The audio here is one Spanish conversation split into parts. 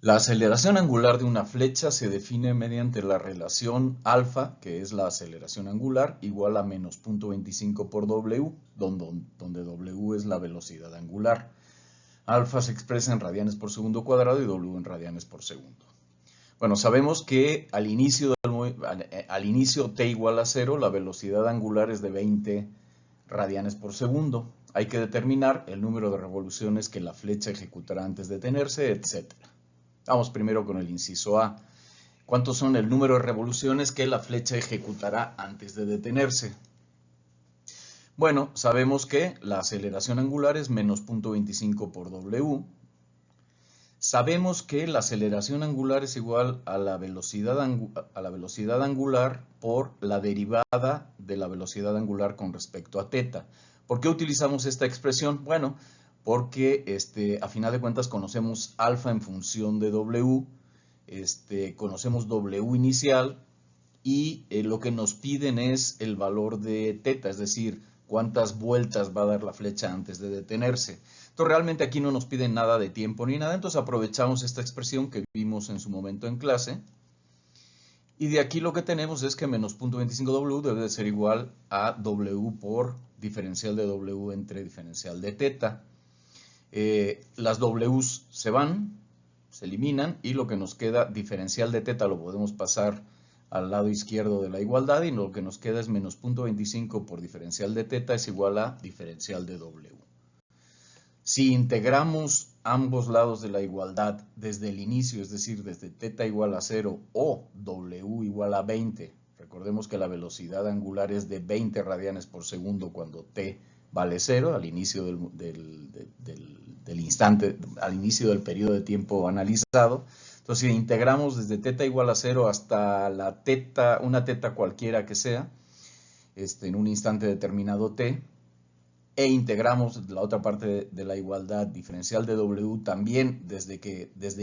La aceleración angular de una flecha se define mediante la relación alfa, que es la aceleración angular, igual a menos 0.25 por W, donde W es la velocidad angular. Alfa se expresa en radianes por segundo cuadrado y W en radianes por segundo. Bueno, sabemos que al inicio t igual a 0, la velocidad angular es de 20 radianes por segundo. Hay que determinar el número de revoluciones que la flecha ejecutará antes de detenerse, etc. Vamos primero con el inciso A. ¿Cuántos son el número de revoluciones que la flecha ejecutará antes de detenerse? Bueno, sabemos que la aceleración angular es menos 0.25 por W. Sabemos que la aceleración angular es igual a la velocidad angular por la derivada de la velocidad angular con respecto a θ. ¿Por qué utilizamos esta expresión? Bueno, porque a final de cuentas conocemos alfa en función de W, conocemos W inicial y lo que nos piden es el valor de θ, es decir, cuántas vueltas va a dar la flecha antes de detenerse. Entonces realmente aquí no nos piden nada de tiempo ni nada, entonces aprovechamos esta expresión que vimos en su momento en clase. Y de aquí lo que tenemos es que menos 0.25W debe de ser igual a W por diferencial de W entre diferencial de θ. Las W's se van, se eliminan, y lo que nos queda, diferencial de θ, lo podemos pasar al lado izquierdo de la igualdad, y lo que nos queda es menos 0.25 por diferencial de θ es igual a diferencial de W. Si integramos ambos lados de la igualdad desde el inicio, es decir, desde θ igual a 0 o W igual a 20, recordemos que la velocidad angular es de 20 radianes por segundo cuando t vale 0, al inicio del instante, al inicio del periodo de tiempo analizado. Entonces, si integramos desde θ igual a 0 hasta la θ, una θ cualquiera que sea, en un instante determinado t, e integramos la otra parte de la igualdad diferencial de W también desde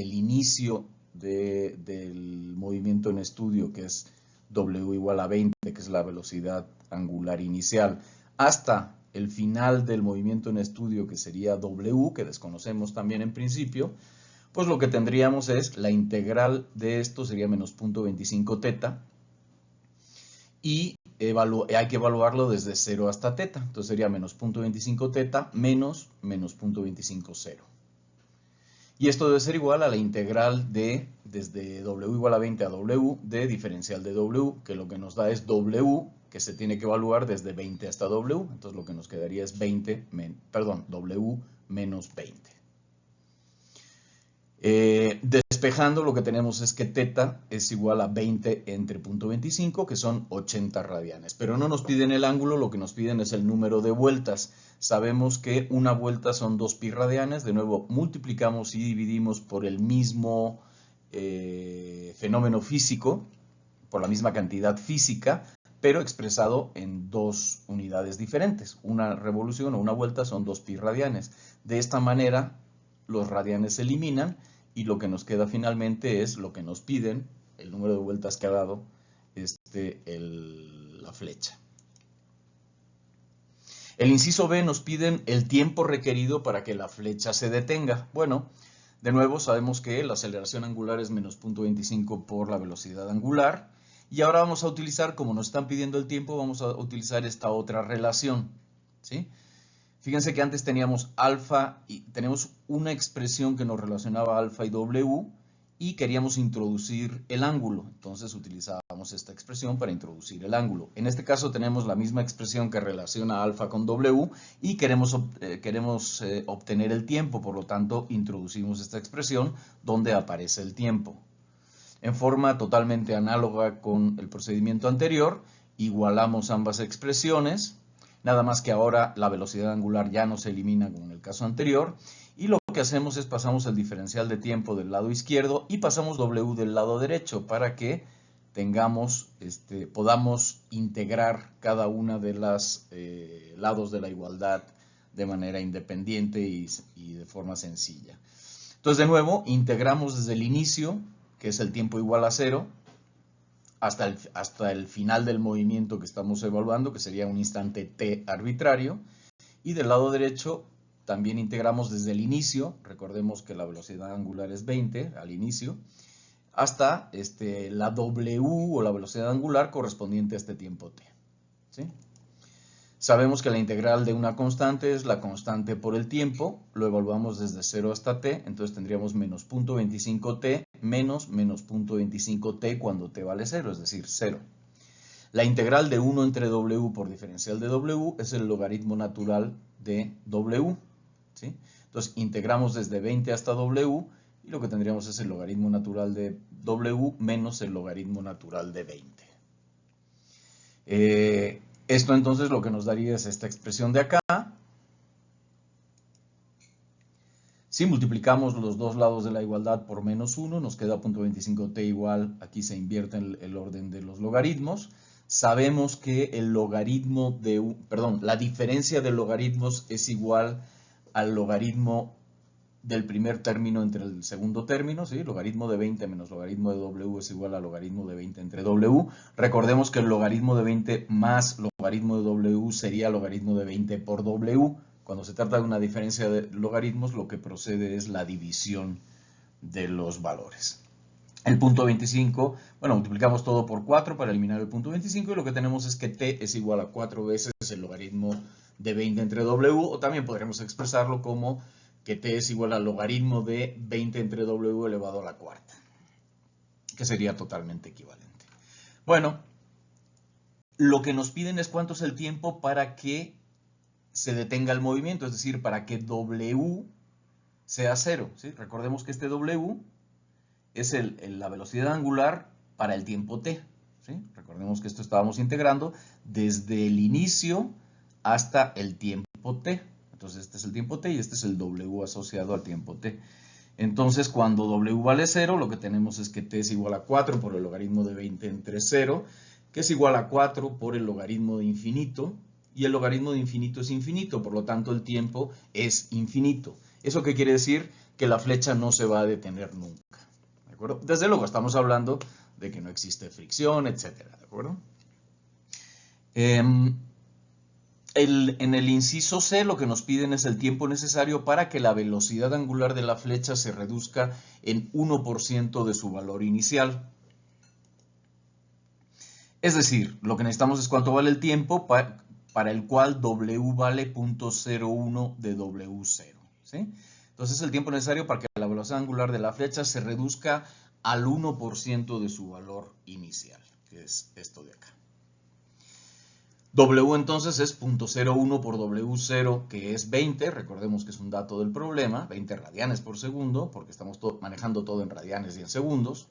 el inicio del movimiento en estudio, que es W igual a 20, que es la velocidad angular inicial, hasta el final del movimiento en estudio, que sería W, que desconocemos también en principio, pues lo que tendríamos es la integral de esto sería menos 0.25 θ, y hay que evaluarlo desde 0 hasta θ. Entonces sería menos 0.25 θ menos 0.25 0. Y esto debe ser igual a la integral de desde W igual a 20 a W de diferencial de W, que lo que nos da es W, que se tiene que evaluar desde 20 hasta W. Entonces lo que nos quedaría es W menos 20. Despejando, lo que tenemos es que θ es igual a 20 entre 0.25, que son 80 radianes. Pero no nos piden el ángulo, lo que nos piden es el número de vueltas. Sabemos que una vuelta son 2 pi radianes. De nuevo, multiplicamos y dividimos por el mismo fenómeno físico, por la misma cantidad física, pero expresado en dos unidades diferentes. Una revolución o una vuelta son 2 pi radianes. De esta manera, los radianes se eliminan y lo que nos queda finalmente es lo que nos piden, el número de vueltas que ha dado la flecha. El inciso B nos piden el tiempo requerido para que la flecha se detenga. Bueno, de nuevo sabemos que la aceleración angular es menos 0.25 por la velocidad angular. Y ahora vamos a utilizar, como nos están pidiendo el tiempo, vamos a utilizar esta otra relación, ¿sí? Fíjense que antes teníamos alfa y tenemos una expresión que nos relacionaba alfa y W y queríamos introducir el ángulo. Entonces utilizábamos esta expresión para introducir el ángulo. En este caso tenemos la misma expresión que relaciona alfa con W y queremos obtener el tiempo. Por lo tanto, introducimos esta expresión donde aparece el tiempo. En forma totalmente análoga con el procedimiento anterior, igualamos ambas expresiones. Nada más que ahora la velocidad angular ya no se elimina como en el caso anterior. Y lo que hacemos es pasamos el diferencial de tiempo del lado izquierdo y pasamos W del lado derecho para que podamos integrar cada una de los lados de la igualdad de manera independiente y de forma sencilla. Entonces, de nuevo, integramos desde el inicio, que es el tiempo igual a 0, hasta el final del movimiento que estamos evaluando, que sería un instante t arbitrario, y del lado derecho también integramos desde el inicio, recordemos que la velocidad angular es 20 al inicio, hasta la W o la velocidad angular correspondiente a este tiempo t. ¿Sí? Sabemos que la integral de una constante es la constante por el tiempo, lo evaluamos desde 0 hasta t, entonces tendríamos menos 0.25t menos 0.25t cuando t vale 0, es decir, 0. La integral de 1 entre w por diferencial de w es el logaritmo natural de w. ¿Sí? Entonces integramos desde 20 hasta w y lo que tendríamos es el logaritmo natural de w menos el logaritmo natural de 20. Esto entonces lo que nos daría es esta expresión de acá. Si multiplicamos los dos lados de la igualdad por menos 1, nos queda 0.25t igual, aquí se invierte el orden de los logaritmos. Sabemos que el logaritmo la diferencia de logaritmos es igual al logaritmo del primer término entre el segundo término, ¿sí? Logaritmo de 20 menos logaritmo de w es igual al logaritmo de 20 entre w. Recordemos que el logaritmo de 20 más logaritmo de w sería logaritmo de 20 por w. Cuando se trata de una diferencia de logaritmos, lo que procede es la división de los valores. El punto 25, bueno, multiplicamos todo por 4 para eliminar el punto 25 y lo que tenemos es que t es igual a 4 veces el logaritmo de 20 entre w, o también podremos expresarlo como que t es igual al logaritmo de 20 entre w elevado a la cuarta, que sería totalmente equivalente. Bueno, lo que nos piden es cuánto es el tiempo para que se detenga el movimiento, es decir, para que w sea 0. ¿Sí? Recordemos que este w es la velocidad angular para el tiempo t. ¿Sí? Recordemos que esto estábamos integrando desde el inicio hasta el tiempo t. Entonces este es el tiempo t y este es el w asociado al tiempo t. Entonces cuando w vale 0, lo que tenemos es que t es igual a 4 por el logaritmo de 20 entre 0, que es igual a 4 por el logaritmo de infinito, y el logaritmo de infinito es infinito, por lo tanto el tiempo es infinito. ¿Eso qué quiere decir? Que la flecha no se va a detener nunca. ¿De acuerdo? Desde luego estamos hablando de que no existe fricción, etcétera, ¿de acuerdo? En el inciso C lo que nos piden es el tiempo necesario para que la velocidad angular de la flecha se reduzca en 1% de su valor inicial. Es decir, lo que necesitamos es cuánto vale el tiempo para el cual w vale 0.01 de w0. ¿Sí? Entonces el tiempo necesario para que la velocidad angular de la flecha se reduzca al 1% de su valor inicial, que es esto de acá. W entonces es 0.01 por W0, que es 20, recordemos que es un dato del problema, 20 radianes por segundo, porque estamos manejando todo en radianes y en segundos,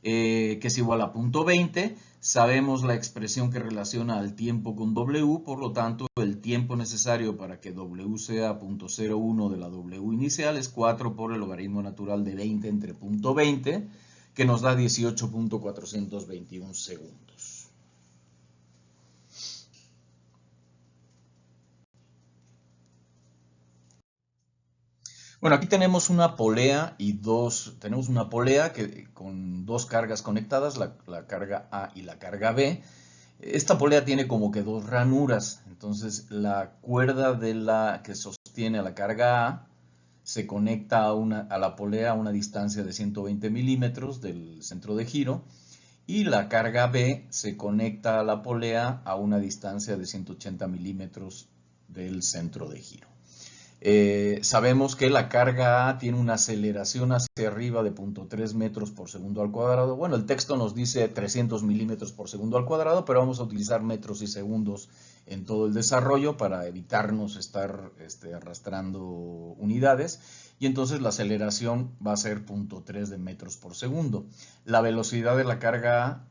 que es igual a 0.20. Sabemos la expresión que relaciona al tiempo con W, por lo tanto el tiempo necesario para que W sea 0.01 de la W inicial es 4 por el logaritmo natural de 20 entre 0.20, que nos da 18.421 segundos. Bueno, aquí tenemos una polea tenemos una polea con dos cargas conectadas, la carga A y la carga B. Esta polea tiene como que dos ranuras, entonces la cuerda que sostiene a la carga A se conecta a la polea a una distancia de 120 milímetros del centro de giro y la carga B se conecta a la polea a una distancia de 180 milímetros del centro de giro. Sabemos que la carga A tiene una aceleración hacia arriba de 0.3 metros por segundo al cuadrado. Bueno, el texto nos dice 300 milímetros por segundo al cuadrado, pero vamos a utilizar metros y segundos en todo el desarrollo para evitarnos estar arrastrando unidades. Y entonces la aceleración va a ser 0.3 de metros por segundo. La velocidad de la carga A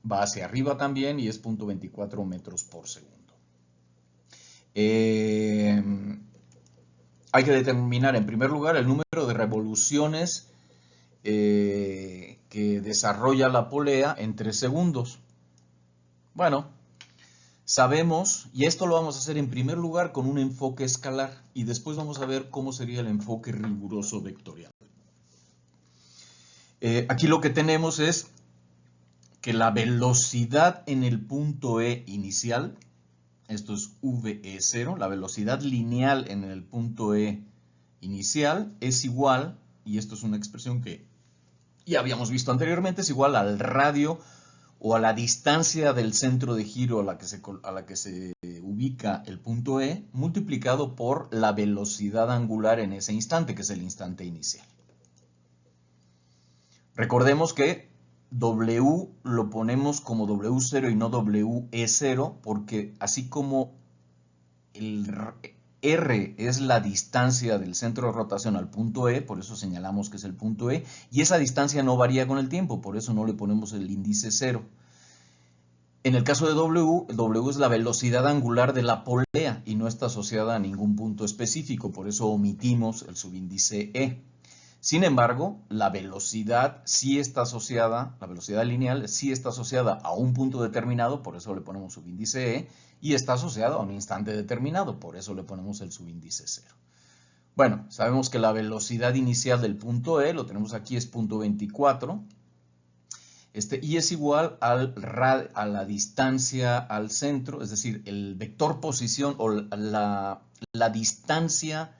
va hacia arriba también y es 0.24 metros por segundo. Hay que determinar en primer lugar el número de revoluciones que desarrolla la polea en 3 segundos. Bueno, sabemos, y esto lo vamos a hacer en primer lugar con un enfoque escalar, y después vamos a ver cómo sería el enfoque riguroso vectorial. Aquí lo que tenemos es que la velocidad en el punto E inicial esto es VE0, la velocidad lineal en el punto E inicial es igual, y esto es una expresión que ya habíamos visto anteriormente, es igual al radio o a la distancia del centro de giro a la que se ubica el punto E, multiplicado por la velocidad angular en ese instante, que es el instante inicial. Recordemos que W lo ponemos como W0 y no WE0, porque así como el R es la distancia del centro de rotación al punto E, por eso señalamos que es el punto E, y esa distancia no varía con el tiempo, por eso no le ponemos el índice 0. En el caso de W es la velocidad angular de la polea y no está asociada a ningún punto específico, por eso omitimos el subíndice E. Sin embargo, la velocidad sí está asociada, la velocidad lineal sí está asociada a un punto determinado, por eso le ponemos subíndice E, y está asociada a un instante determinado, por eso le ponemos el subíndice 0. Bueno, sabemos que la velocidad inicial del punto E, lo tenemos aquí, es punto 24, y es igual a la distancia al centro, es decir, el vector posición o la distancia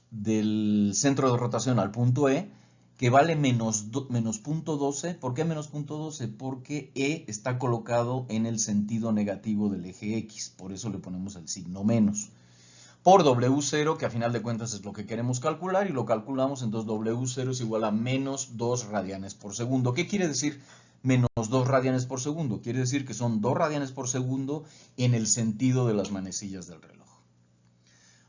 del centro de rotación al punto E, que vale menos punto 12. ¿Por qué menos punto 12? Porque E está colocado en el sentido negativo del eje X, por eso le ponemos el signo menos. Por W0, que a final de cuentas es lo que queremos calcular, y lo calculamos, entonces W0 es igual a menos 2 radianes por segundo. ¿Qué quiere decir menos 2 radianes por segundo? Quiere decir que son 2 radianes por segundo en el sentido de las manecillas del reloj.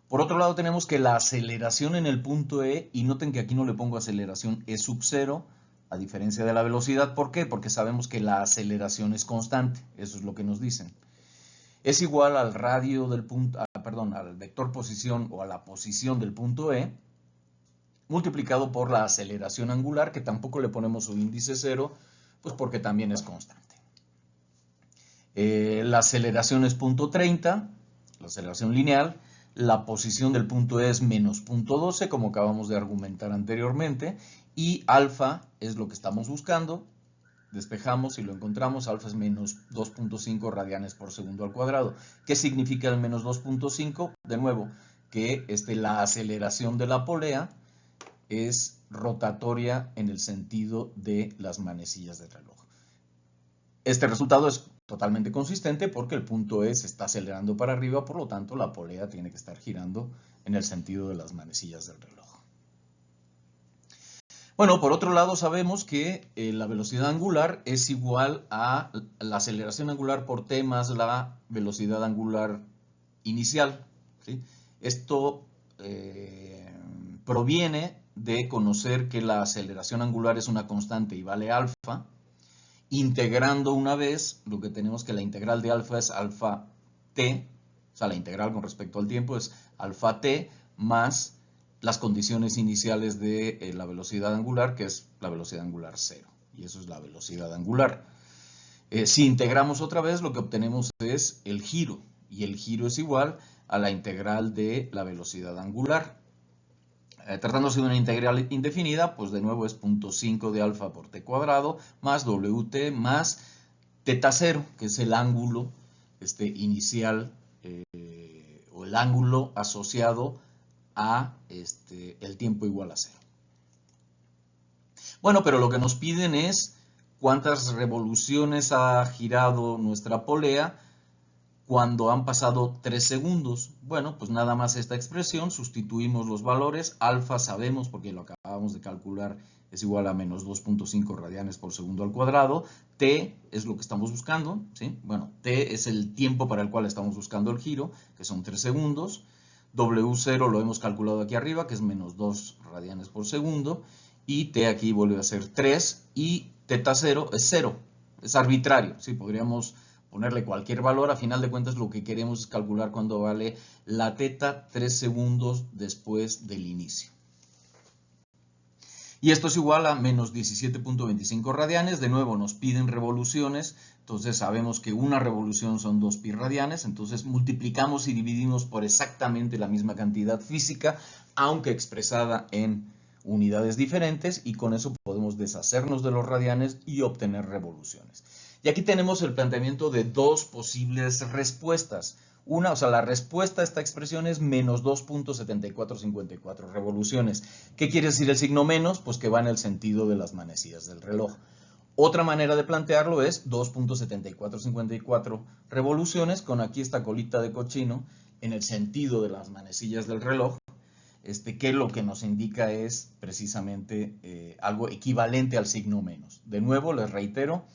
Por otro lado tenemos que la aceleración en el punto E, y noten que aquí no le pongo aceleración E sub 0, a diferencia de la velocidad. ¿Por qué? Porque sabemos que la aceleración es constante, eso es lo que nos dicen. Es igual al radio del punto, al vector posición o a la posición del punto E, multiplicado por la aceleración angular, que tampoco le ponemos su índice 0, pues porque también es constante. La aceleración es punto 30, la aceleración lineal. La posición del punto E es menos punto 12, como acabamos de argumentar anteriormente, y alfa es lo que estamos buscando. Despejamos y lo encontramos, alfa es menos 2.5 radianes por segundo al cuadrado. ¿Qué significa el menos 2.5? De nuevo, que la aceleración de la polea es rotatoria en el sentido de las manecillas del reloj. Este resultado es totalmente consistente porque el punto E se está acelerando para arriba, por lo tanto la polea tiene que estar girando en el sentido de las manecillas del reloj. Bueno, por otro lado sabemos que la velocidad angular es igual a la aceleración angular por t más la velocidad angular inicial, ¿sí? Esto proviene de conocer que la aceleración angular es una constante y vale alfa. Integrando una vez, lo que tenemos que la integral de alfa es alfa t, o sea, la integral con respecto al tiempo es alfa t más las condiciones iniciales de la velocidad angular, que es la velocidad angular 0, y eso es la velocidad angular. Si integramos otra vez, lo que obtenemos es el giro, y el giro es igual a la integral de la velocidad angular. Tratándose de una integral indefinida, pues de nuevo es 0.5 de alfa por t cuadrado más wt más teta 0, que es el ángulo inicial o el ángulo asociado a el tiempo igual a 0. Bueno, pero lo que nos piden es cuántas revoluciones ha girado nuestra polea cuando han pasado 3 segundos. Bueno, pues nada más esta expresión, sustituimos los valores. Alfa sabemos, porque lo acabamos de calcular, es igual a menos 2.5 radianes por segundo al cuadrado. T es lo que estamos buscando, ¿sí? Bueno, T es el tiempo para el cual estamos buscando el giro, que son 3 segundos. W0 lo hemos calculado aquí arriba, que es menos 2 radianes por segundo. Y T aquí vuelve a ser 3. Y teta 0 es 0. Es arbitrario, ¿sí? Podríamos ponerle cualquier valor. A final de cuentas lo que queremos es calcular cuándo vale la teta 3 segundos después del inicio. Y esto es igual a menos 17.25 radianes. De nuevo nos piden revoluciones, entonces sabemos que una revolución son 2 pi radianes, entonces multiplicamos y dividimos por exactamente la misma cantidad física, aunque expresada en unidades diferentes y con eso podemos deshacernos de los radianes y obtener revoluciones. Y aquí tenemos el planteamiento de dos posibles respuestas. Una, o sea, la respuesta a esta expresión es menos 2.7454 revoluciones. ¿Qué quiere decir el signo menos? Pues que va en el sentido de las manecillas del reloj. Otra manera de plantearlo es 2.7454 revoluciones con aquí esta colita de cochino en el sentido de las manecillas del reloj, que lo que nos indica es precisamente algo equivalente al signo menos. De nuevo, les reitero,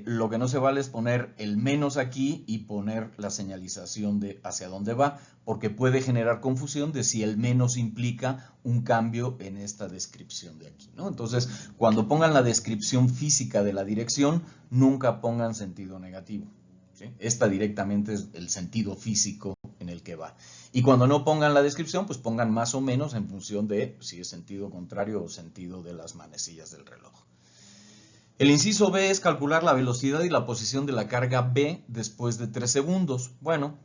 lo que no se vale es poner el menos aquí y poner la señalización de hacia dónde va, porque puede generar confusión de si el menos implica un cambio en esta descripción de aquí, ¿no? Entonces, cuando pongan la descripción física de la dirección, nunca pongan sentido negativo, ¿sí? Esta directamente es el sentido físico en el que va. Y cuando no pongan la descripción, pues pongan más o menos en función de si es sentido contrario o sentido de las manecillas del reloj. El inciso B es calcular la velocidad y la posición de la carga B después de 3 segundos. Bueno,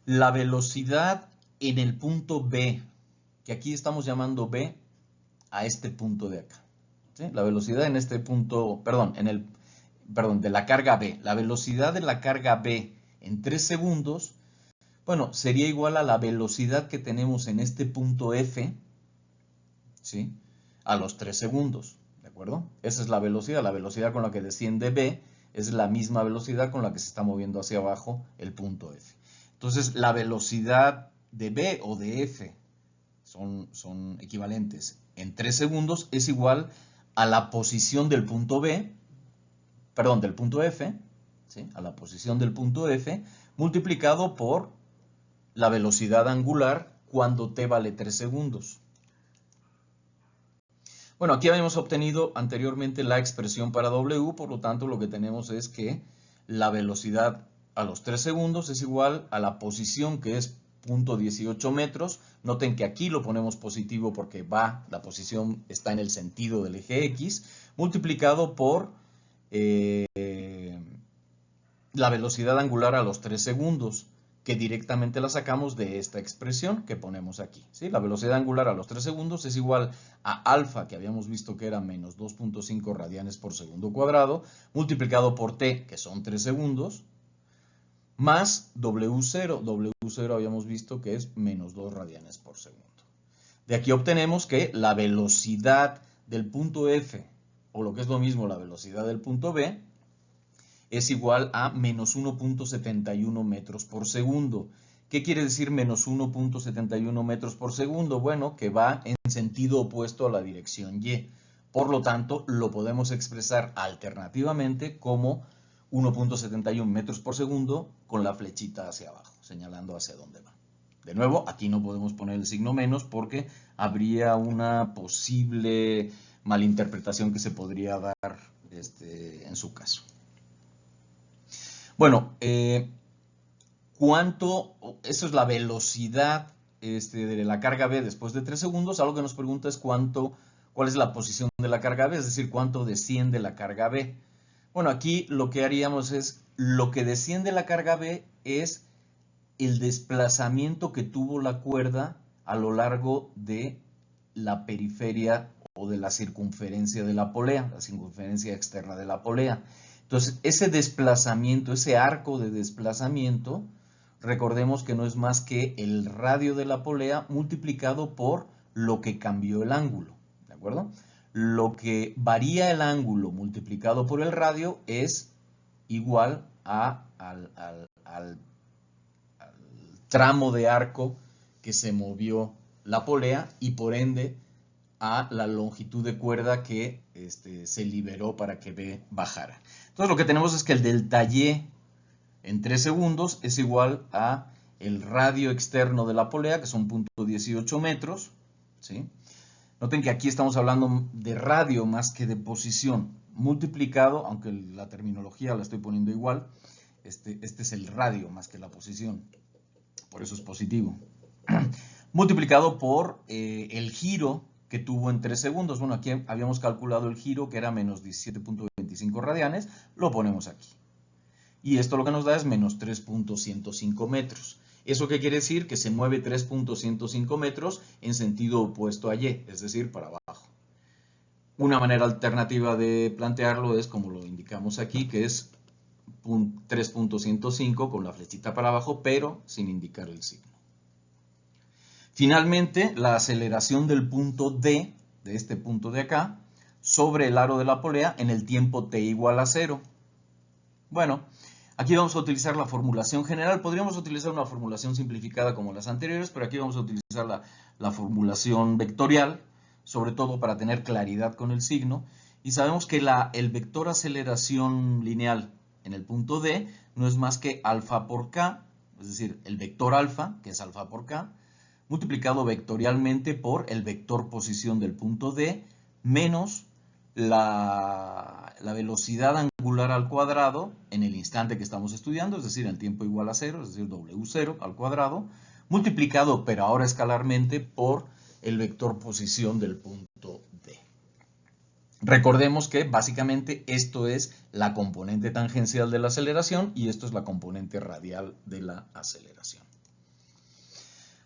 la velocidad en el punto B, que aquí estamos llamando B a este punto de acá, ¿sí? La velocidad en este punto, de la carga B. La velocidad de la carga B en 3 segundos, bueno, sería igual a la velocidad que tenemos en este punto F, ¿sí? A los 3 segundos. ¿De acuerdo? Esa es la velocidad con la que desciende B es la misma velocidad con la que se está moviendo hacia abajo el punto F. Entonces, la velocidad de B o de F son equivalentes. En 3 segundos es igual a la posición del punto B, perdón, del punto F, ¿sí? A la posición del punto F, multiplicado por la velocidad angular cuando T vale 3 segundos. Bueno, aquí habíamos obtenido anteriormente la expresión para W, por lo tanto lo que tenemos es que la velocidad a los 3 segundos es igual a la posición, que es 0.18 metros. Noten que aquí lo ponemos positivo porque la posición está en el sentido del eje X, multiplicado por la velocidad angular a los 3 segundos, que directamente la sacamos de esta expresión que ponemos aquí, ¿sí? La velocidad angular a los 3 segundos es igual a alfa, que habíamos visto que era menos 2.5 radianes por segundo cuadrado, multiplicado por t, que son 3 segundos, más W0. W0 habíamos visto que es menos 2 radianes por segundo. De aquí obtenemos que la velocidad del punto F, o lo que es lo mismo, la velocidad del punto B, es igual a menos 1.71 metros por segundo. ¿Qué quiere decir menos 1.71 metros por segundo? Bueno, que va en sentido opuesto a la dirección Y. Por lo tanto, lo podemos expresar alternativamente como 1.71 metros por segundo con la flechita hacia abajo, señalando hacia dónde va. De nuevo, aquí no podemos poner el signo menos porque habría una posible malinterpretación que se podría dar en su caso. Bueno, eso es la velocidad de la carga B después de 3 segundos. Algo que nos pregunta es cuál es la posición de la carga B, es decir, cuánto desciende la carga B. Bueno, aquí lo que haríamos es, lo que desciende la carga B es el desplazamiento que tuvo la cuerda a lo largo de la periferia o de la circunferencia de la polea, la circunferencia externa de la polea. Entonces, ese desplazamiento, ese arco de desplazamiento, recordemos que no es más que el radio de la polea multiplicado por lo que cambió el ángulo, ¿de acuerdo? Lo que varía el ángulo multiplicado por el radio es igual al tramo de arco que se movió la polea y por ende a la longitud de cuerda que se liberó para que B bajara. Entonces lo que tenemos es que el delta Y en 3 segundos es igual a el radio externo de la polea, que son 0.18 metros, ¿sí? Noten que aquí estamos hablando de radio más que de posición, multiplicado, aunque la terminología la estoy poniendo igual, este es el radio más que la posición, por eso es positivo, multiplicado por el giro que tuvo en 3 segundos. Bueno, aquí habíamos calculado el giro que era menos 17.25 radianes, lo ponemos aquí. Y esto lo que nos da es menos 3.105 metros. ¿Eso qué quiere decir? Que se mueve 3.105 metros en sentido opuesto a Y, es decir, para abajo. Una manera alternativa de plantearlo es, como lo indicamos aquí, que es 3.105 con la flechita para abajo, pero sin indicar el signo. Finalmente, la aceleración del punto D, de este punto de acá, sobre el aro de la polea en el tiempo t igual a 0. Bueno, aquí vamos a utilizar la formulación general. Podríamos utilizar una formulación simplificada como las anteriores, pero aquí vamos a utilizar la formulación vectorial, sobre todo para tener claridad con el signo. Y sabemos que el vector aceleración lineal en el punto D no es más que alfa por k, es decir, el vector alfa, que es alfa por k, multiplicado vectorialmente por el vector posición del punto D menos la velocidad angular al cuadrado en el instante que estamos estudiando, es decir, el tiempo igual a 0, es decir, W0 al cuadrado, multiplicado, pero ahora escalarmente, por el vector posición del punto D. Recordemos que básicamente esto es la componente tangencial de la aceleración y esto es la componente radial de la aceleración.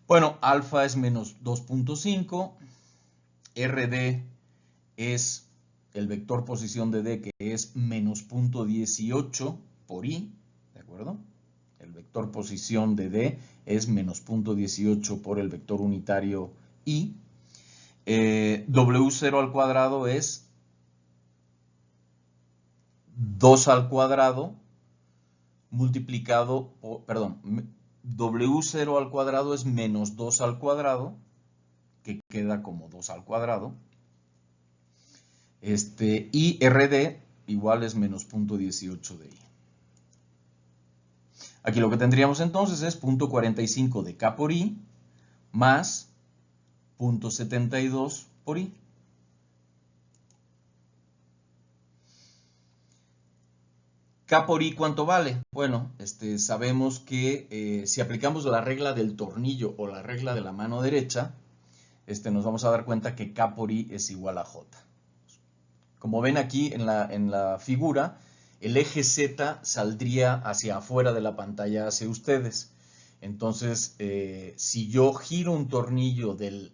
Bueno, alfa es menos 2.5, RD es el vector posición de D, que es menos 0.18 por I, ¿de acuerdo? El vector posición de D es menos 0.18 por el vector unitario I. W0 al cuadrado es 2 al cuadrado multiplicado por, W0 al cuadrado es menos 2 al cuadrado, que queda como 2 al cuadrado. Y RD igual es menos 0.18 de I. Aquí lo que tendríamos entonces es 0.45 de K por I más 0.72 por I. K por I, ¿cuánto vale? Bueno, sabemos que si aplicamos la regla del tornillo o la regla de la mano derecha, nos vamos a dar cuenta que K por I es igual a J. Como ven aquí en la figura, el eje Z saldría hacia afuera de la pantalla hacia ustedes. Entonces, si yo giro un tornillo del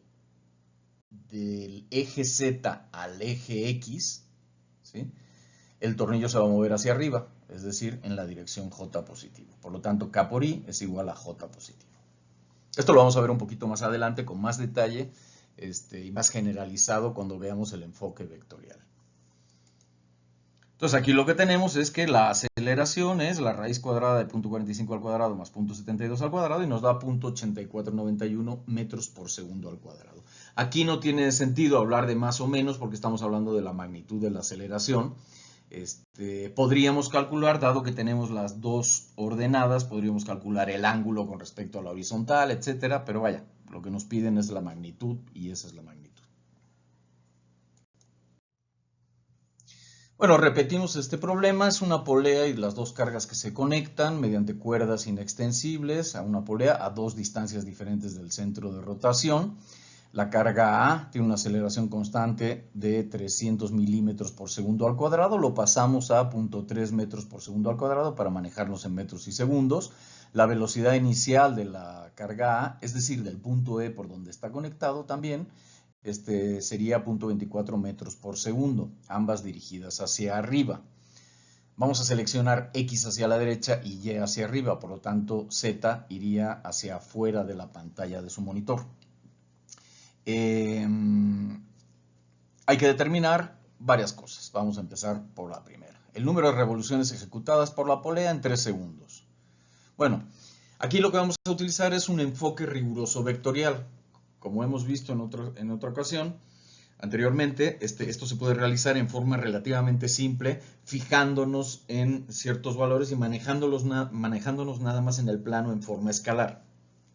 eje Z al eje X, ¿sí?, el tornillo se va a mover hacia arriba, es decir, en la dirección J positivo. Por lo tanto, K por I es igual a J positivo. Esto lo vamos a ver un poquito más adelante con más detalle y más generalizado cuando veamos el enfoque vectorial. Entonces aquí lo que tenemos es que la aceleración es la raíz cuadrada de 0.45 al cuadrado más 0.72 al cuadrado y nos da 0.8491 metros por segundo al cuadrado. Aquí no tiene sentido hablar de más o menos porque estamos hablando de la magnitud de la aceleración. Podríamos calcular, dado que tenemos las dos ordenadas, podríamos calcular el ángulo con respecto a la horizontal, etcétera, pero vaya, lo que nos piden es la magnitud y esa es la magnitud. Bueno, repetimos este problema, es una polea y las dos cargas que se conectan mediante cuerdas inextensibles a una polea a dos distancias diferentes del centro de rotación. La carga A tiene una aceleración constante de 300 milímetros por segundo al cuadrado, lo pasamos a 0.3 metros por segundo al cuadrado para manejarnos en metros y segundos. La velocidad inicial de la carga A, es decir, del punto E por donde está conectado también, sería 0.24 metros por segundo, ambas dirigidas hacia arriba. Vamos a seleccionar X hacia la derecha y Y hacia arriba, por lo tanto Z iría hacia afuera de la pantalla de su monitor. Hay que determinar varias cosas. Vamos a empezar por la primera. El número de revoluciones ejecutadas por la polea en 3 segundos. Bueno, aquí lo que vamos a utilizar es un enfoque riguroso vectorial. Como hemos visto en otra ocasión anteriormente, esto se puede realizar en forma relativamente simple, fijándonos en ciertos valores y manejándonos nada más en el plano en forma escalar.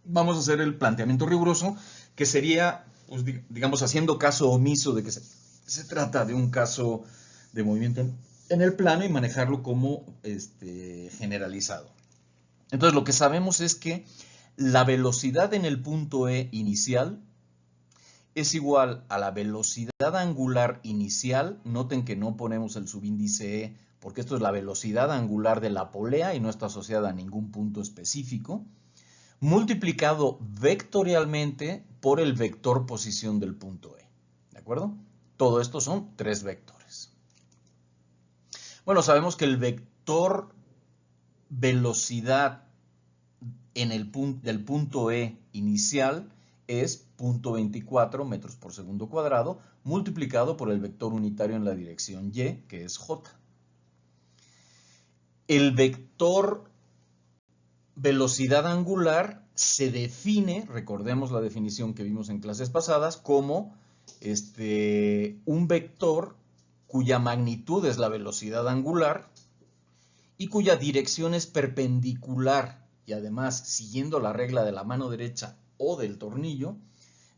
Vamos a hacer el planteamiento riguroso, que sería, pues, digamos, haciendo caso omiso de que se trata de un caso de movimiento en el plano y manejarlo como generalizado. Entonces, lo que sabemos es que la velocidad en el punto E inicial es igual a la velocidad angular inicial. Noten que no ponemos el subíndice E, porque esto es la velocidad angular de la polea y no está asociada a ningún punto específico, multiplicado vectorialmente por el vector posición del punto E. ¿De acuerdo? Todo esto son 3 vectores. Bueno, sabemos que el vector velocidad del punto E inicial es 0.24 metros por segundo cuadrado multiplicado por el vector unitario en la dirección Y, que es J. El vector velocidad angular se define, recordemos la definición que vimos en clases pasadas, como un vector cuya magnitud es la velocidad angular y cuya dirección es perpendicular y además siguiendo la regla de la mano derecha o del tornillo,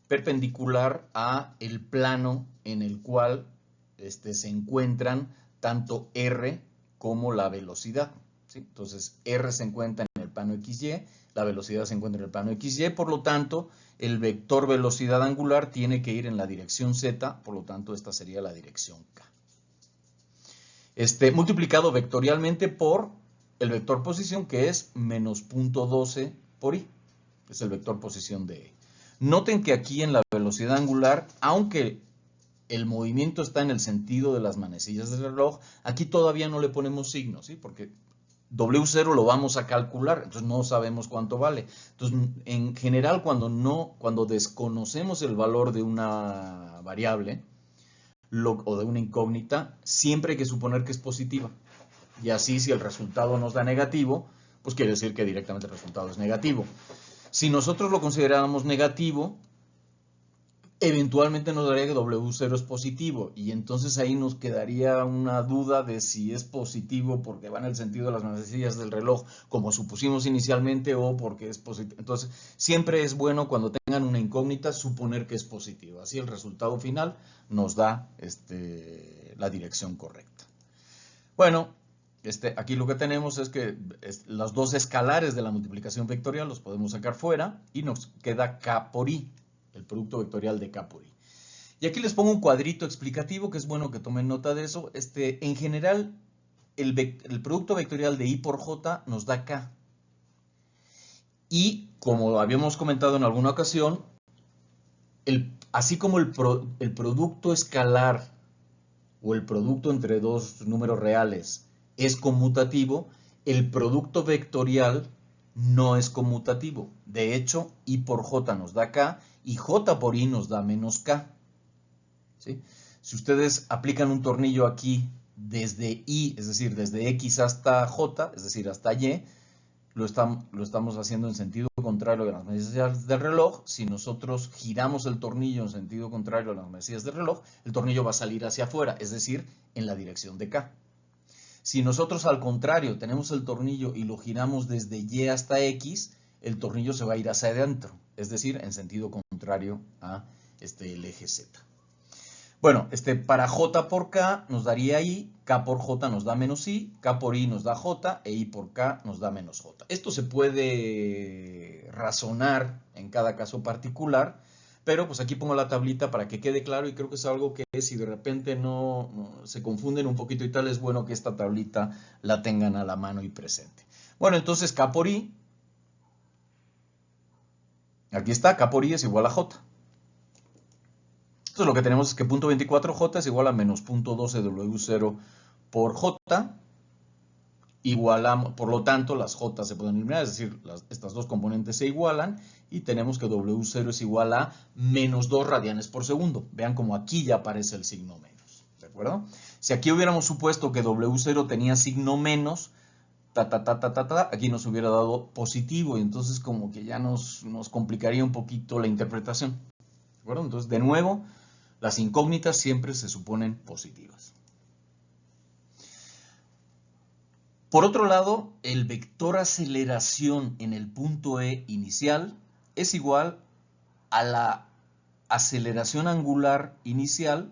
perpendicular a el plano en el cual se encuentran tanto R como la velocidad. ¿Sí? Entonces, R se encuentra en el plano XY, la velocidad se encuentra en el plano XY, por lo tanto, el vector velocidad angular tiene que ir en la dirección Z, por lo tanto, esta sería la dirección K. Multiplicado vectorialmente por el vector posición, que es menos 0.12 por I, que es el vector posición de E. Noten que aquí en la velocidad angular, aunque el movimiento está en el sentido de las manecillas del reloj, aquí todavía no le ponemos signo, ¿sí? Porque W0 lo vamos a calcular, entonces no sabemos cuánto vale. Entonces, en general, cuando desconocemos el valor de una variable o de una incógnita, siempre hay que suponer que es positiva. Y así, si el resultado nos da negativo, pues quiere decir que directamente el resultado es negativo. Si nosotros lo consideráramos negativo, eventualmente nos daría que W0 es positivo y entonces ahí nos quedaría una duda de si es positivo porque va en el sentido de las manecillas del reloj como supusimos inicialmente o porque es positivo. Entonces siempre es bueno cuando tengan una incógnita suponer que es positivo. Así el resultado final nos da la dirección correcta. Bueno, aquí lo que tenemos es que los dos escalares de la multiplicación vectorial los podemos sacar fuera y nos queda K por I. El producto vectorial de K por I. Y aquí les pongo un cuadrito explicativo que es bueno que tomen nota de eso. En general, el producto vectorial de I por J nos da K. Y como habíamos comentado en alguna ocasión, así como el producto escalar o el producto entre dos números reales es conmutativo, el producto vectorial no es conmutativo. De hecho, I por J nos da K y J por I nos da menos K. ¿Sí? Si ustedes aplican un tornillo aquí desde I, es decir, desde X hasta J, es decir, hasta Y, lo estamos haciendo en sentido contrario a las manecillas del reloj. Si nosotros giramos el tornillo en sentido contrario a las manecillas del reloj, el tornillo va a salir hacia afuera, es decir, en la dirección de K. Si nosotros al contrario tenemos el tornillo y lo giramos desde Y hasta X, el tornillo se va a ir hacia adentro, es decir, en sentido contrario a el eje Z. Bueno, para J por K nos daría I, K por J nos da menos I, K por I nos da J e I por K nos da menos J. Esto se puede razonar en cada caso particular, pero pues aquí pongo la tablita para que quede claro y creo que es algo que si de repente no se confunden un poquito y tal, es bueno que esta tablita la tengan a la mano y presente. Bueno, entonces K por I, aquí está, K por I es igual a J. Entonces lo que tenemos es que 0.24J es igual a menos 0.12W0 por J, por lo tanto las J se pueden eliminar, es decir, estas dos componentes se igualan y tenemos que W0 es igual a menos 2 radianes por segundo. Vean como aquí ya aparece el signo menos, ¿de acuerdo? Si aquí hubiéramos supuesto que W0 tenía signo menos, aquí nos hubiera dado positivo y entonces como que ya nos complicaría un poquito la interpretación, ¿de acuerdo? Entonces, de nuevo, las incógnitas siempre se suponen positivas. Por otro lado, el vector aceleración en el punto E inicial es igual a la aceleración angular inicial,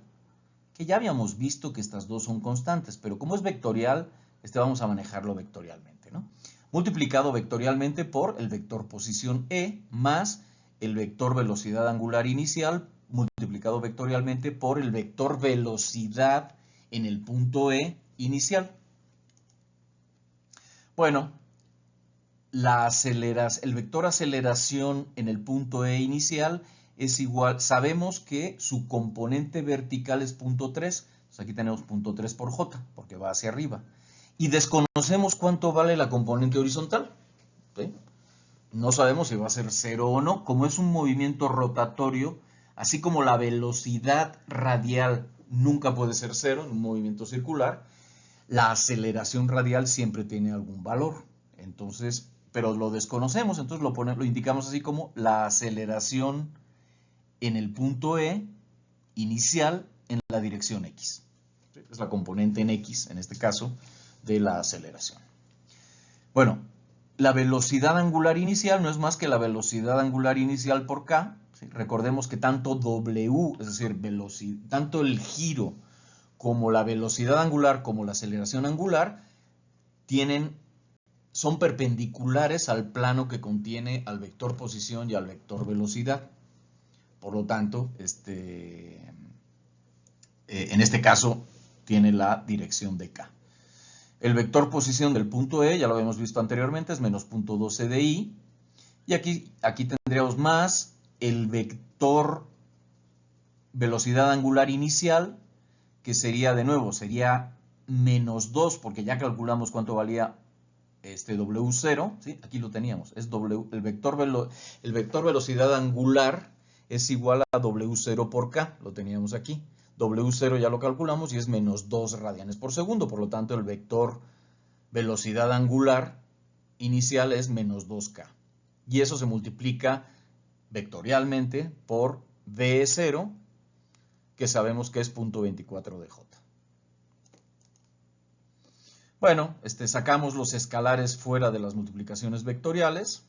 que ya habíamos visto que estas dos son constantes, pero como es vectorial, vamos a manejarlo vectorialmente, ¿no? Multiplicado vectorialmente por el vector posición E más el vector velocidad angular inicial multiplicado vectorialmente por el vector velocidad en el punto E inicial. Bueno, el vector aceleración en el punto E inicial es igual, sabemos que su componente vertical es punto 3, entonces aquí tenemos punto 3 por J, porque va hacia arriba. Y desconocemos cuánto vale la componente horizontal, ¿sí? No sabemos si va a ser 0 o no. Como es un movimiento rotatorio, así como la velocidad radial nunca puede ser 0 en un movimiento circular, la aceleración radial siempre tiene algún valor. Entonces, pero lo desconocemos, entonces lo indicamos así como la aceleración en el punto E inicial en la dirección X. Es la componente en X, en este caso, de la aceleración. Bueno, la velocidad angular inicial no es más que la velocidad angular inicial por K. ¿Sí? Recordemos que tanto W, es decir, tanto el giro como la velocidad angular como la aceleración angular son perpendiculares al plano que contiene al vector posición y al vector velocidad. Por lo tanto, en este caso tiene la dirección de K. El vector posición del punto E, ya lo habíamos visto anteriormente, es menos punto 12 de I. Y aquí tendríamos más el vector velocidad angular inicial, que sería de nuevo, sería menos 2, porque ya calculamos cuánto valía W0, ¿sí? Aquí lo teníamos, es el vector velocidad angular es igual a W0 por K, lo teníamos aquí. W0 ya lo calculamos y es menos 2 radianes por segundo, por lo tanto el vector velocidad angular inicial es menos 2K. Y eso se multiplica vectorialmente por V0, que sabemos que es 0.24 de J. Bueno, sacamos los escalares fuera de las multiplicaciones vectoriales.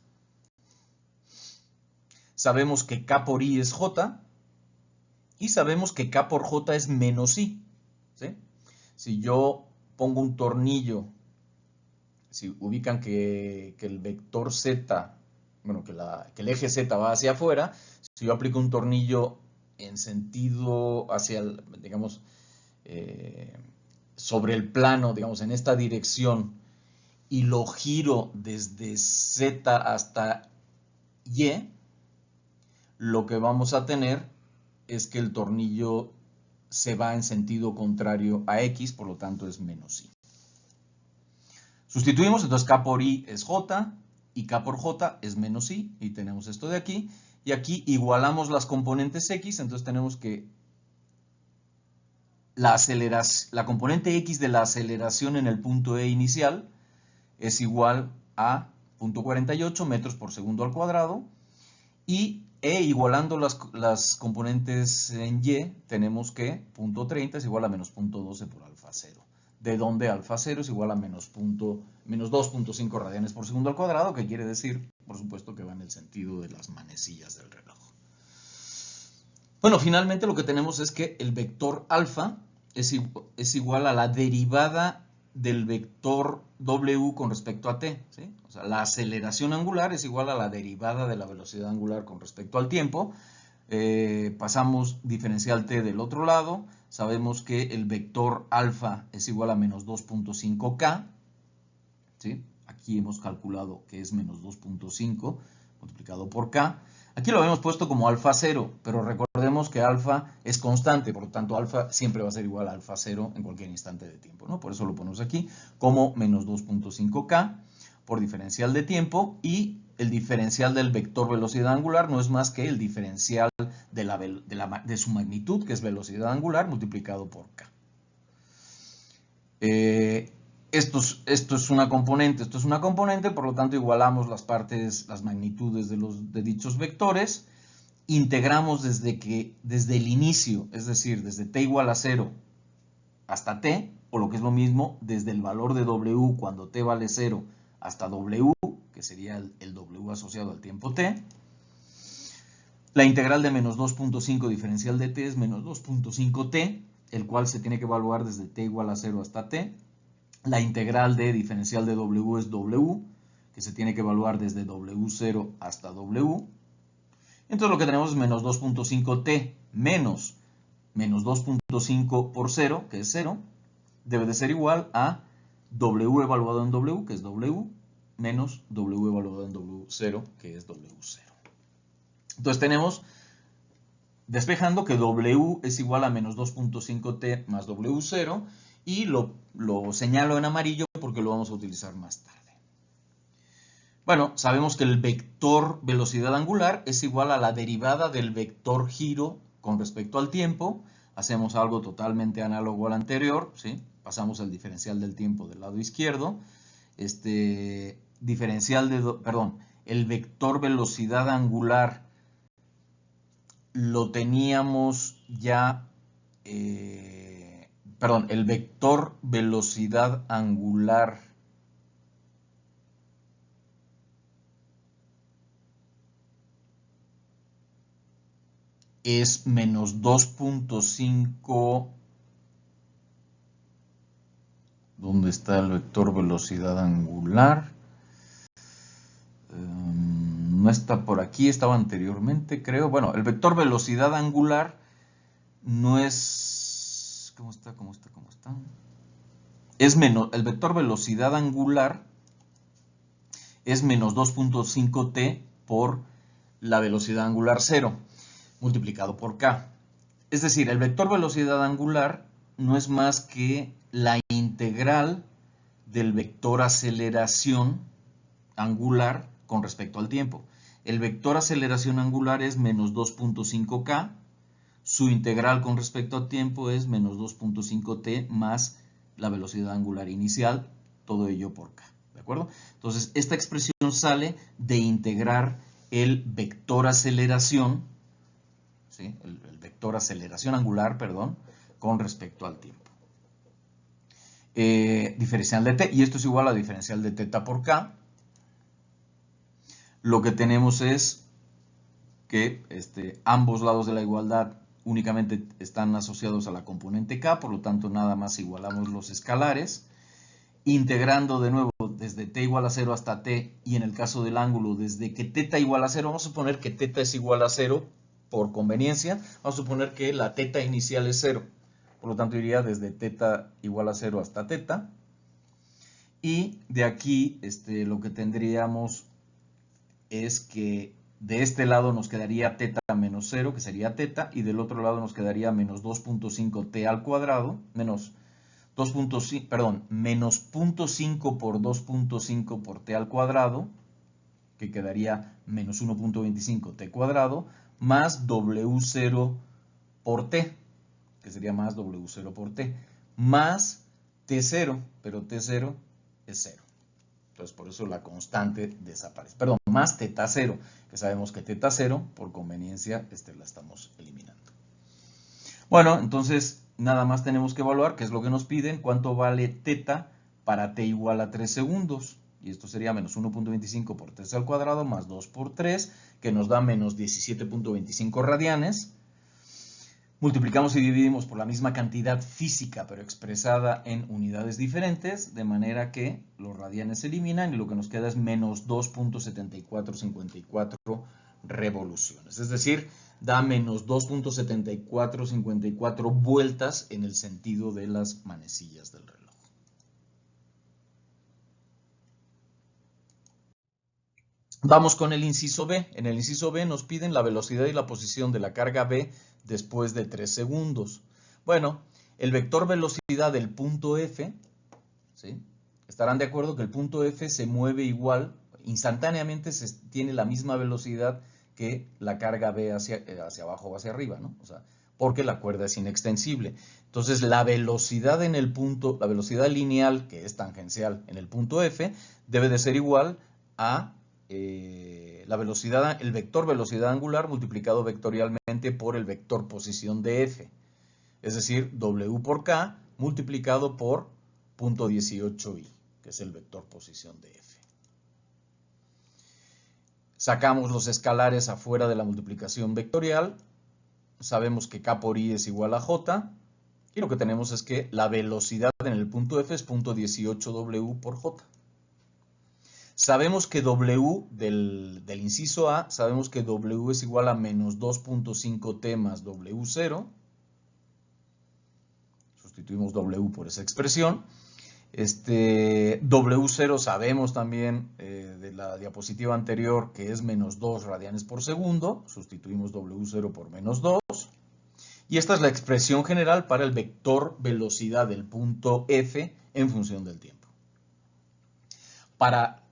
Sabemos que K por I es J. Y sabemos que K por J es menos I. ¿Sí? Si yo pongo un tornillo, si ubican que el vector Z, bueno, que el eje Z va hacia afuera, si yo aplico un tornillo en sentido hacia, digamos, sobre el plano, digamos, en esta dirección, y lo giro desde Z hasta Y, lo que vamos a tener es que el tornillo se va en sentido contrario a X, por lo tanto es menos I. Sustituimos, entonces K por I es J y K por J es menos I, y tenemos esto de aquí. Y aquí igualamos las componentes X, entonces tenemos que la componente X de la aceleración en el punto E inicial es igual a 0.48 metros por segundo al cuadrado, y igualando las componentes en Y, tenemos que 0.30 es igual a menos 0.12 por alfa 0. De donde alfa 0 es igual a menos 2.5 radianes por segundo al cuadrado, que quiere decir, por supuesto, que va en el sentido de las manecillas del reloj. Bueno, finalmente lo que tenemos es que el vector alfa es igual a la derivada del vector W con respecto a t, ¿sí? O sea, la aceleración angular es igual a la derivada de la velocidad angular con respecto al tiempo. Pasamos diferencial t del otro lado, sabemos que el vector alfa es igual a menos 2.5k, ¿sí? Aquí hemos calculado que es menos 2.5 multiplicado por k. Aquí lo habíamos puesto como alfa 0, pero recordemos que alfa es constante, por lo tanto alfa siempre va a ser igual a alfa 0 en cualquier instante de tiempo, ¿no? Por eso lo ponemos aquí como menos 2.5k por diferencial de tiempo, y el diferencial del vector velocidad angular no es más que el diferencial de su magnitud, que es velocidad angular, multiplicado por k. Esto es una componente, por lo tanto igualamos las magnitudes de dichos vectores, integramos desde el inicio, es decir, desde t igual a 0 hasta t, o lo que es lo mismo, desde el valor de w cuando t vale 0 hasta w, que sería el w asociado al tiempo t. La integral de menos 2.5 diferencial de t es menos 2.5t, el cual se tiene que evaluar desde t igual a 0 hasta t. La integral de diferencial de w es w, que se tiene que evaluar desde w0 hasta w. Entonces lo que tenemos es menos 2.5t menos 2.5 por 0, que es 0, debe de ser igual a w evaluado en w, que es w, menos W evaluado en W0, que es W0. Entonces tenemos, despejando, que W es igual a menos 2.5T más W0, y lo señalo en amarillo porque lo vamos a utilizar más tarde. Bueno, sabemos que el vector velocidad angular es igual a la derivada del vector giro con respecto al tiempo. Hacemos algo totalmente análogo al anterior, ¿sí? Pasamos el diferencial del tiempo del lado izquierdo. El vector velocidad angular lo teníamos ya, el vector velocidad angular es menos 2.5. ¿Dónde está el vector velocidad angular? No está por aquí, estaba anteriormente, creo. Bueno, el vector velocidad angular no es... ¿Cómo está? Es menos... El vector velocidad angular es menos 2.5t por la velocidad angular 0 multiplicado por k. Es decir, el vector velocidad angular no es más que la integral del vector aceleración angular con respecto al tiempo. El vector aceleración angular es menos 2.5k, su integral con respecto al tiempo es menos 2.5t más la velocidad angular inicial, todo ello por k, ¿de acuerdo? Entonces, esta expresión sale de integrar el vector aceleración, ¿sí? El vector aceleración angular, perdón, con respecto al tiempo. Diferencial de t, y esto es igual a diferencial de teta por k. Lo que tenemos es que ambos lados de la igualdad únicamente están asociados a la componente k, por lo tanto nada más igualamos los escalares, integrando de nuevo desde t igual a 0 hasta t, y en el caso del ángulo desde que teta igual a 0, vamos a suponer que teta es igual a 0 por conveniencia, vamos a suponer que la teta inicial es 0, por lo tanto iría desde teta igual a 0 hasta teta, y de aquí lo que tendríamos es que de este lado nos quedaría teta menos 0, que sería teta, y del otro lado nos quedaría menos 2.5t al cuadrado, menos 0.5 por 2.5 por t al cuadrado, que quedaría menos 1.25t cuadrado, más w0 por t, que sería más w0 por t, más t0, pero t0 es 0. Entonces, por eso la constante desaparece. Perdón, más teta 0, que sabemos que teta 0, por conveniencia, la estamos eliminando. Bueno, entonces, nada más tenemos que evaluar, qué es lo que nos piden, cuánto vale teta para t igual a 3 segundos. Y esto sería menos 1.25 por 3 al cuadrado, más 2 por 3, que nos da menos 17.25 radianes. Multiplicamos y dividimos por la misma cantidad física, pero expresada en unidades diferentes, de manera que los radianes se eliminan y lo que nos queda es menos 2.7454 revoluciones. Es decir, da menos 2.7454 vueltas en el sentido de las manecillas del reloj. Vamos con el inciso B. En el inciso B nos piden la velocidad y la posición de la carga B después de 3 segundos. Bueno, el vector velocidad del punto F, ¿sí? Estarán de acuerdo que el punto F se mueve igual, instantáneamente tiene la misma velocidad que la carga B hacia abajo o hacia arriba, ¿no? O sea, porque la cuerda es inextensible. Entonces, la velocidad en el punto, la velocidad lineal, que es tangencial en el punto F, debe de ser igual a la velocidad, el vector velocidad angular multiplicado vectorialmente por el vector posición de F. Es decir, W por K multiplicado por punto 18i, que es el vector posición de F. Sacamos los escalares afuera de la multiplicación vectorial. Sabemos que K por I es igual a J. Y lo que tenemos es que la velocidad en el punto F es punto 18W por J. Sabemos que W del inciso A, sabemos que W es igual a menos 2.5T más W0. Sustituimos W por esa expresión. W0 sabemos también de la diapositiva anterior que es menos 2 radianes por segundo. Sustituimos W0 por menos 2. Y esta es la expresión general para el vector velocidad del punto F en función del tiempo. Para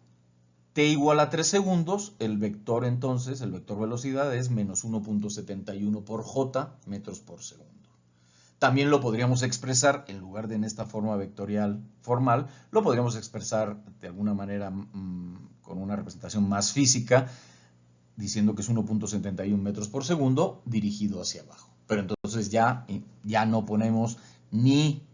t igual a 3 segundos, el vector entonces, el vector velocidad es menos 1.71 por j metros por segundo. También lo podríamos expresar, en lugar de en esta forma vectorial formal, lo podríamos expresar de alguna manera con una representación más física, diciendo que es 1.71 metros por segundo dirigido hacia abajo. Pero entonces ya no ponemos ni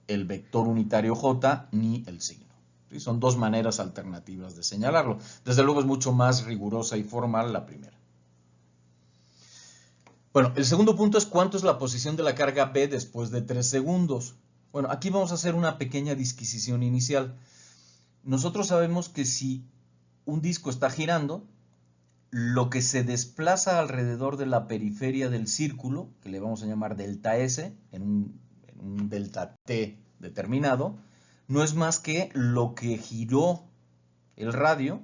el vector unitario j ni el signo. ¿Sí? Son dos maneras alternativas de señalarlo. Desde luego es mucho más rigurosa y formal la primera. Bueno, el segundo punto es cuánto es la posición de la carga B después de 3 segundos. Bueno, aquí vamos a hacer una pequeña disquisición inicial. Nosotros sabemos que si un disco está girando, lo que se desplaza alrededor de la periferia del círculo, que le vamos a llamar delta S, en un delta T determinado, no es más que lo que giró el radio,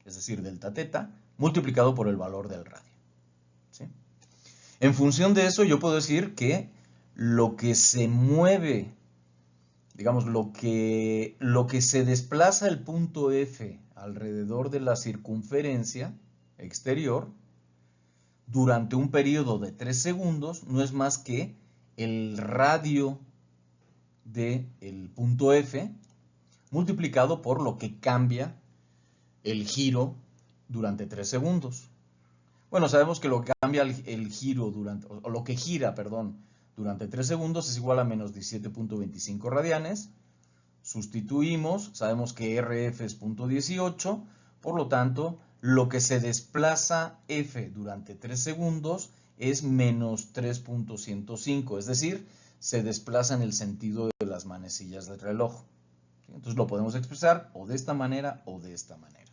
es decir, delta teta, multiplicado por el valor del radio. ¿Sí? En función de eso, yo puedo decir que lo que se mueve, digamos, lo que se desplaza el punto F alrededor de la circunferencia exterior durante un periodo de 3 segundos no es más que el radio del punto F multiplicado por lo que cambia el giro durante 3 segundos. Bueno, sabemos que lo que cambia el giro o lo que gira, perdón, durante 3 segundos es igual a menos 17.25 radianes. Sustituimos, sabemos que RF es 0.18, por lo tanto, lo que se desplaza F durante 3 segundos es menos 3.105, es decir, se desplaza en el sentido de las manecillas del reloj. Entonces lo podemos expresar o de esta manera o de esta manera.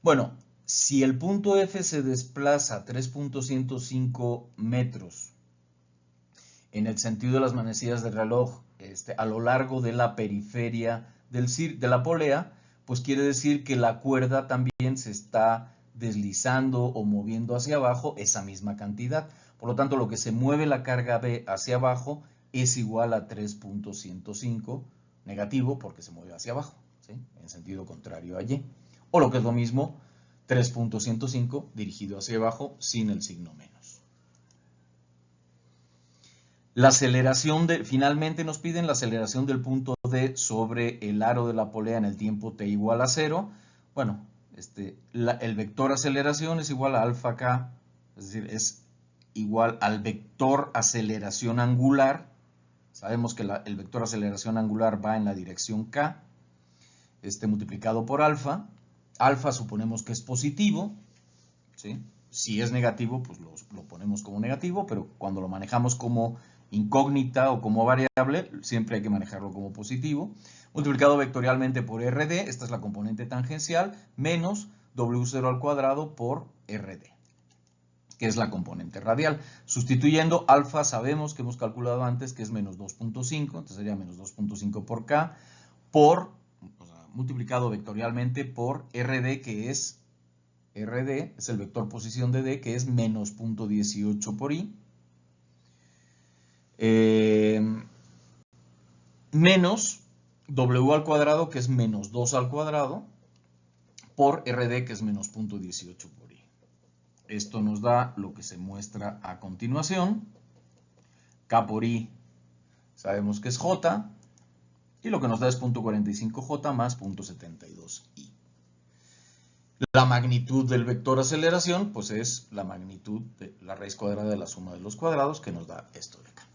Bueno, si el punto F se desplaza 3.105 metros en el sentido de las manecillas del reloj a lo largo de la periferia de la polea, pues quiere decir que la cuerda también se está deslizando o moviendo hacia abajo esa misma cantidad. Por lo tanto, lo que se mueve la carga B hacia abajo es igual a 3.105 negativo porque se mueve hacia abajo, ¿sí? En sentido contrario a Y. O lo que es lo mismo, 3.105 dirigido hacia abajo sin el signo menos. La aceleración finalmente nos piden la aceleración del punto D sobre el aro de la polea en el tiempo t igual a 0. Bueno, el vector aceleración es igual a alfa k, es decir, es igual al vector aceleración angular. Sabemos que el vector aceleración angular va en la dirección k, multiplicado por alfa. Alfa suponemos que es positivo, ¿sí? Si es negativo, pues lo ponemos como negativo, pero cuando lo manejamos como incógnita o como variable, siempre hay que manejarlo como positivo. Multiplicado vectorialmente por RD, esta es la componente tangencial, menos W0 al cuadrado por RD, que es la componente radial. Sustituyendo alfa, sabemos que hemos calculado antes que es menos 2.5, entonces sería menos 2.5 por K, multiplicado vectorialmente por RD, que es RD, es el vector posición de D, que es menos 0.18 por I, menos W al cuadrado, que es menos 2 al cuadrado, por RD, que es menos 0.18 por I. Esto nos da lo que se muestra a continuación. K por I sabemos que es J, y lo que nos da es 0.45J más 0.72I. La magnitud del vector aceleración, pues es la magnitud de la raíz cuadrada de la suma de los cuadrados, que nos da esto de acá.